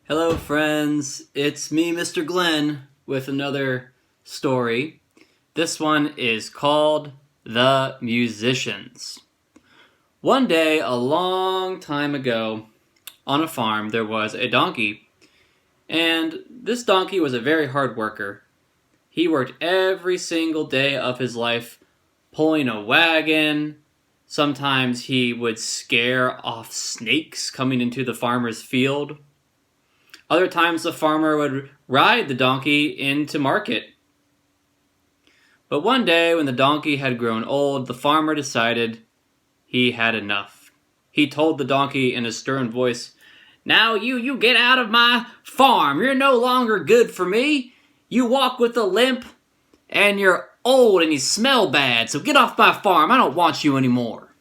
Hello, friends. It's me, Mr. Glenn, with another story. This one is called The Musicians. One day, a long time ago, on a farm, there was a donkey. And this donkey was a very hard worker. He worked every single day of his life, pulling a wagon. Sometimes he would scare off snakes coming into the farmer's field. Other times the farmer would ride the donkey into market. But one day when the donkey had grown old, the farmer decided he had enough. He told the donkey in a stern voice, "Now you get out of my farm. You're no longer good for me. You walk with a limp, and you're old and you smell bad, so get off my farm. I don't want you anymore."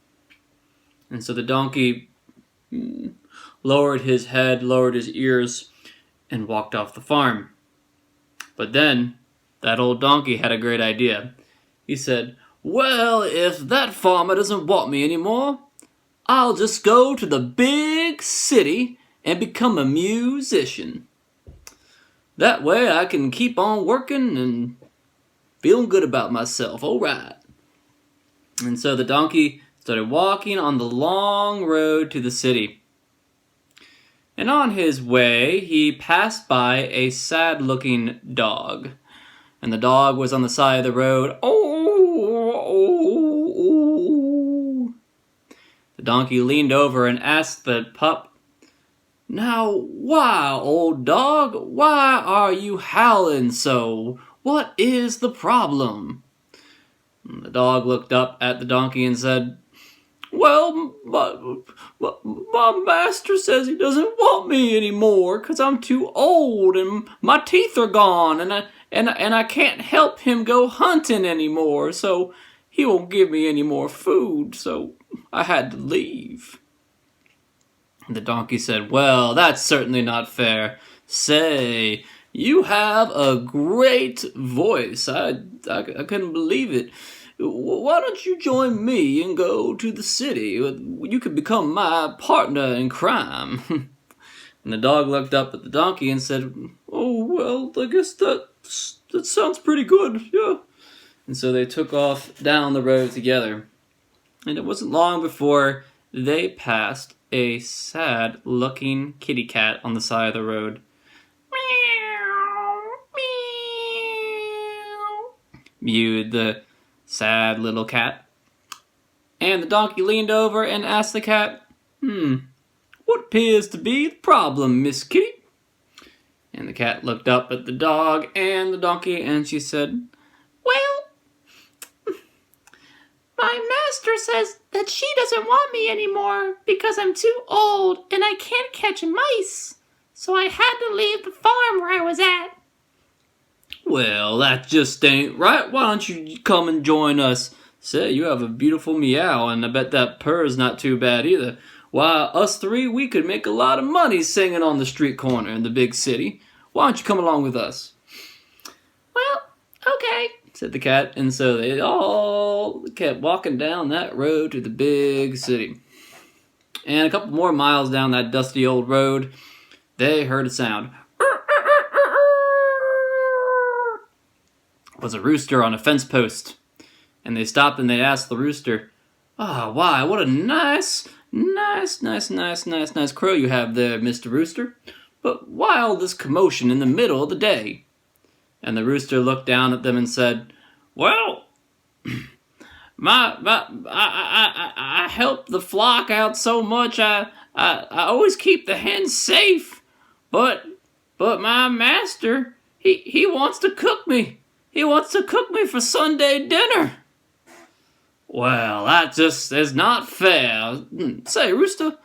And so the donkey lowered his head, lowered his ears, and walked off the farm. But then, that old donkey had a great idea. He said, "Well, if that farmer doesn't want me anymore, I'll just go to the big city and become a musician. That way I can keep on working and feeling good about myself, alright." And so the donkey started walking on the long road to the city. And on his way, he passed by a sad-looking dog. And the dog was on the side of the road. Oh. The donkey leaned over and asked the pup, "Now, why, old dog, why are you howling so? What is the problem?" And the dog looked up at the donkey and said, "Well, my master says he doesn't want me anymore because I'm too old and my teeth are gone and I can't help him go hunting anymore, so he won't give me any more food, so I had to leave." The donkey said, "Well, that's certainly not fair. Say, you have a great voice. I couldn't believe it. Why don't you join me and go to the city? You could become my partner in crime." And the dog looked up at the donkey and said, "Oh, well, I guess that sounds pretty good, yeah." And so they took off down the road together. And it wasn't long before they passed a sad-looking kitty cat on the side of the road. "Meow, meow," mewed the sad little cat. And the donkey leaned over and asked the cat, "What appears to be the problem, Miss Kitty?" And the cat looked up at the dog and the donkey and she said, "Well, my master says that she doesn't want me anymore because I'm too old and I can't catch mice. So I had to leave the farm where I was at." "Well, that just ain't right. Why don't you come and join us? Say, you have a beautiful meow, and I bet that purr's not too bad either. Why, us three, we could make a lot of money singing on the street corner in the big city. Why don't you come along with us?" "Well, okay," said the cat, and so they all kept walking down that road to the big city. And a couple more miles down that dusty old road, they heard a sound. It was a rooster on a fence post. And they stopped and they asked the rooster, "Why, what a nice crow you have there, Mr. Rooster. But why all this commotion in the middle of the day?" And the rooster looked down at them and said, "Well, I help the flock out so much. I always keep the hens safe. But my master, he wants to cook me. He wants to cook me for Sunday dinner." "Well, that just is not fair. Say, Rooster,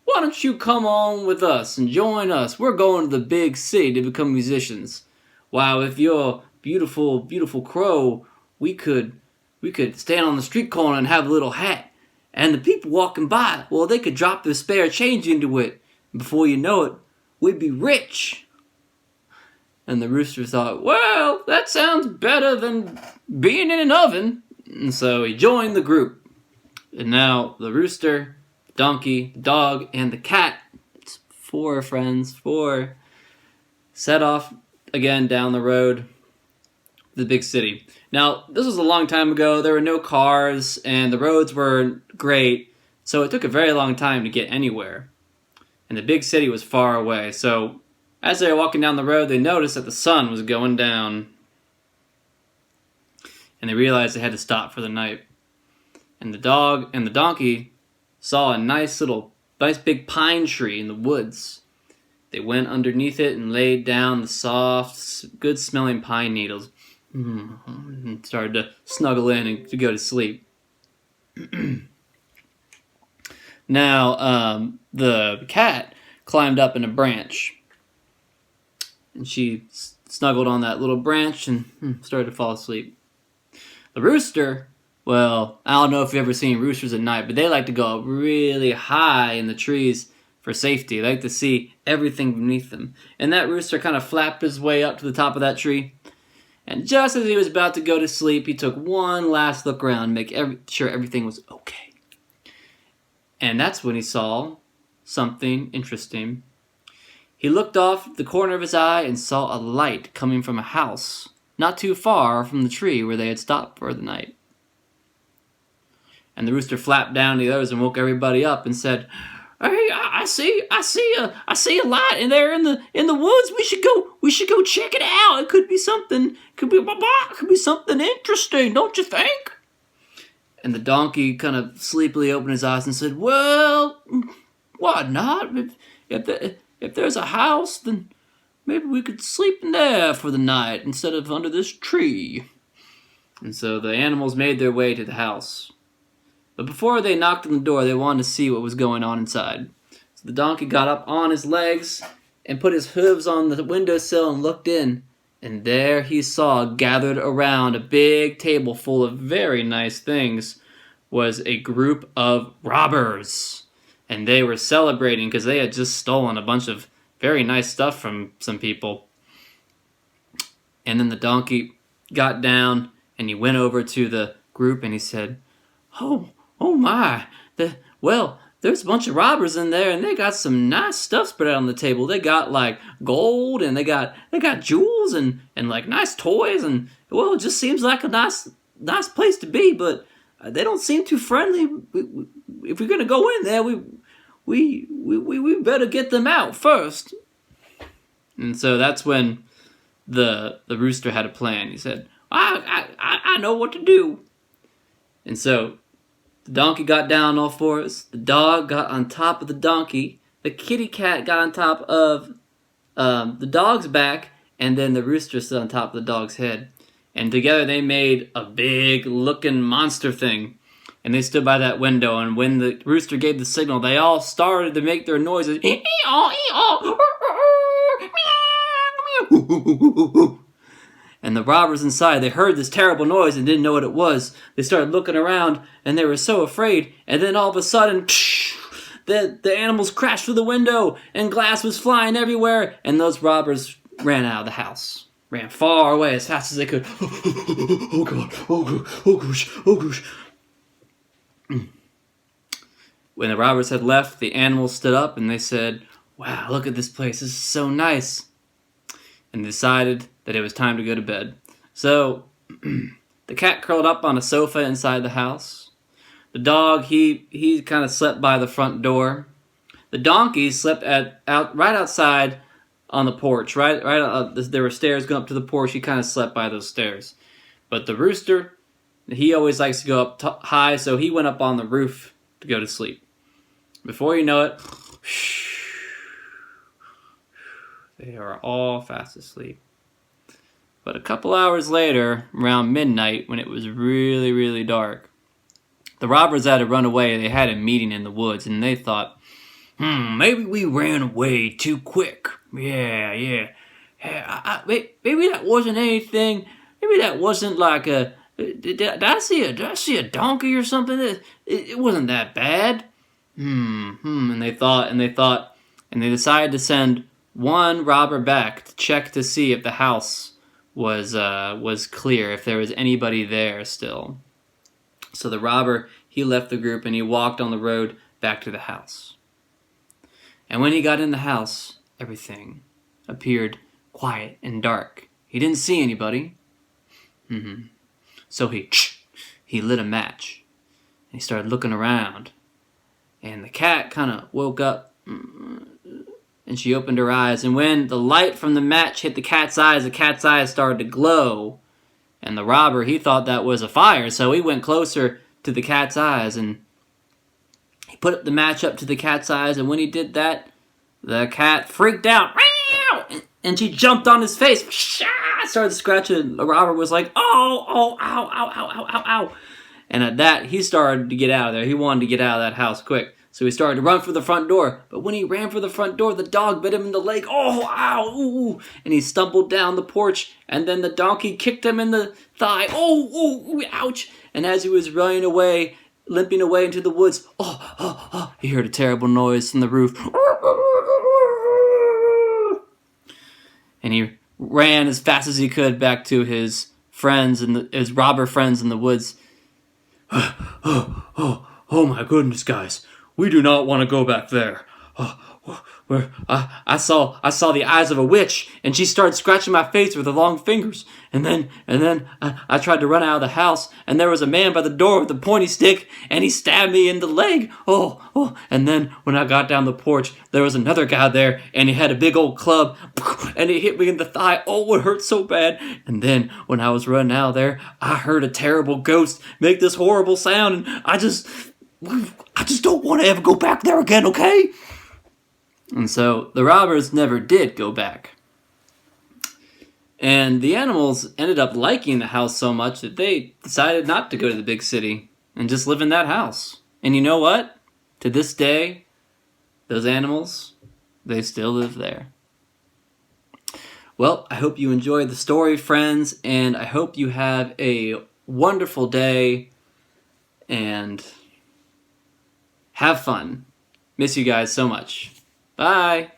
why don't you come on with us and join us? We're going to the big city to become musicians. Why, with your beautiful, beautiful crow, we could stand on the street corner and have a little hat. And the people walking by, well, they could drop their spare change into it. And before you know it, we'd be rich." And the rooster thought, "Well, that sounds better than being in an oven." And so he joined the group. And now the rooster, the donkey, the dog, and the cat, it's 4 friends, 4 set off again down the road to the big city. Now, this was a long time ago. There were no cars, and the roads weren't great, so it took a very long time to get anywhere. And the big city was far away, so as they were walking down the road, they noticed that the sun was going down. And they realized they had to stop for the night. And the dog and the donkey saw a nice big pine tree in the woods. They went underneath it and laid down the soft, good-smelling pine needles and started to snuggle in and to go to sleep. Now, the cat climbed up in a branch. And she snuggled on that little branch and started to fall asleep. The rooster, well, I don't know if you've ever seen roosters at night, but they like to go up really high in the trees for safety. They like to see everything beneath them. And that rooster kind of flapped his way up to the top of that tree. And just as he was about to go to sleep, he took one last look around, make sure everything was okay. And that's when he saw something interesting. He looked off the corner of his eye and saw a light coming from a house not too far from the tree where they had stopped for the night. And the rooster flapped down to the others and woke everybody up and said, "Hey, I see a light in there in the woods. We should go check it out. It could be something interesting, don't you think?" And the donkey kind of sleepily opened his eyes and said, "Well, why not? If there's a house, then maybe we could sleep in there for the night instead of under this tree." And so the animals made their way to the house. But before they knocked on the door, they wanted to see what was going on inside. So the donkey got up on his legs and put his hooves on the windowsill and looked in. And there he saw, gathered around a big table full of very nice things, was a group of robbers. And they were celebrating because they had just stolen a bunch of very nice stuff from some people. And then the donkey got down and he went over to the group and he said, Oh my, there's a bunch of robbers in there and they got some nice stuff spread out on the table. They got like gold and they got jewels and like nice toys, and well, it just seems like a nice place to be, but they don't seem too friendly. If we're gonna go in there, we better get them out first. And so that's when the rooster had a plan. He said, I know what to do. And so the donkey got down on all fours. The dog got on top of the donkey. The kitty cat got on top of the dog's back, and then the rooster stood on top of the dog's head. And together they made a big looking monster thing. And they stood by that window, and when the rooster gave the signal, they all started to make their noises. And the robbers inside, they heard this terrible noise and didn't know what it was. They started looking around, and they were so afraid. And then all of a sudden, the animals crashed through the window, and glass was flying everywhere. And those robbers ran out of the house. Ran far away as fast as they could. Oh God, oh gosh, oh gosh. When the robbers had left, the animals stood up and they said, "Wow, look at this place. This is so nice." And decided that it was time to go to bed. So the cat curled up on a sofa inside the house. The dog, he kind of slept by the front door. The donkey slept right outside on the porch. There were stairs going up to the porch. He kind of slept by those stairs. But the rooster, he always likes to go up high, so he went up on the roof to go to sleep. Before you know it, they are all fast asleep. But a couple hours later, around midnight, when it was really, really dark, the robbers had to run away. They had a meeting in the woods, and they thought, maybe we ran away too quick. Yeah. Maybe that wasn't anything. Maybe that wasn't like a... Did I see a donkey or something? It wasn't that bad. And they thought, and they decided to send one robber back to check to see if the house was clear, if there was anybody there still. So the robber, he left the group and he walked on the road back to the house. And when he got in the house, everything appeared quiet and dark. He didn't see anybody. So he lit a match. And he started looking around. And the cat kind of woke up. And she opened her eyes. And when the light from the match hit the cat's eyes started to glow. And the robber, he thought that was a fire. So he went closer to the cat's eyes. And he put the match up to the cat's eyes. And when he did that, the cat freaked out. And she jumped on his face. Started scratching. The robber was like, oh, ow, ow, ow, ow, ow, ow. And at that, he started to get out of there. He wanted to get out of that house quick. So he started to run for the front door. But when he ran for the front door, the dog bit him in the leg. Oh, ow, ooh. And he stumbled down the porch. And then the donkey kicked him in the thigh. Oh, ouch. And as he was running away, limping away into the woods, he heard a terrible noise from the roof. And he ran as fast as he could back to his friends and his robber friends in the woods. Oh my goodness, guys. We do not want to go back there. I saw the eyes of a witch, and she started scratching my face with her long fingers. And then I tried to run out of the house, and there was a man by the door with a pointy stick, and he stabbed me in the leg. And then when I got down the porch, there was another guy there, and he had a big old club, and he hit me in the thigh. Oh, it hurt so bad. And then when I was running out of there, I heard a terrible ghost make this horrible sound, and I just don't want to ever go back there again, okay? And so the robbers never did go back. And the animals ended up liking the house so much that they decided not to go to the big city and just live in that house. And you know what? To this day, those animals, they still live there. Well, I hope you enjoyed the story, friends, and I hope you have a wonderful day and have fun. Miss you guys so much. Bye.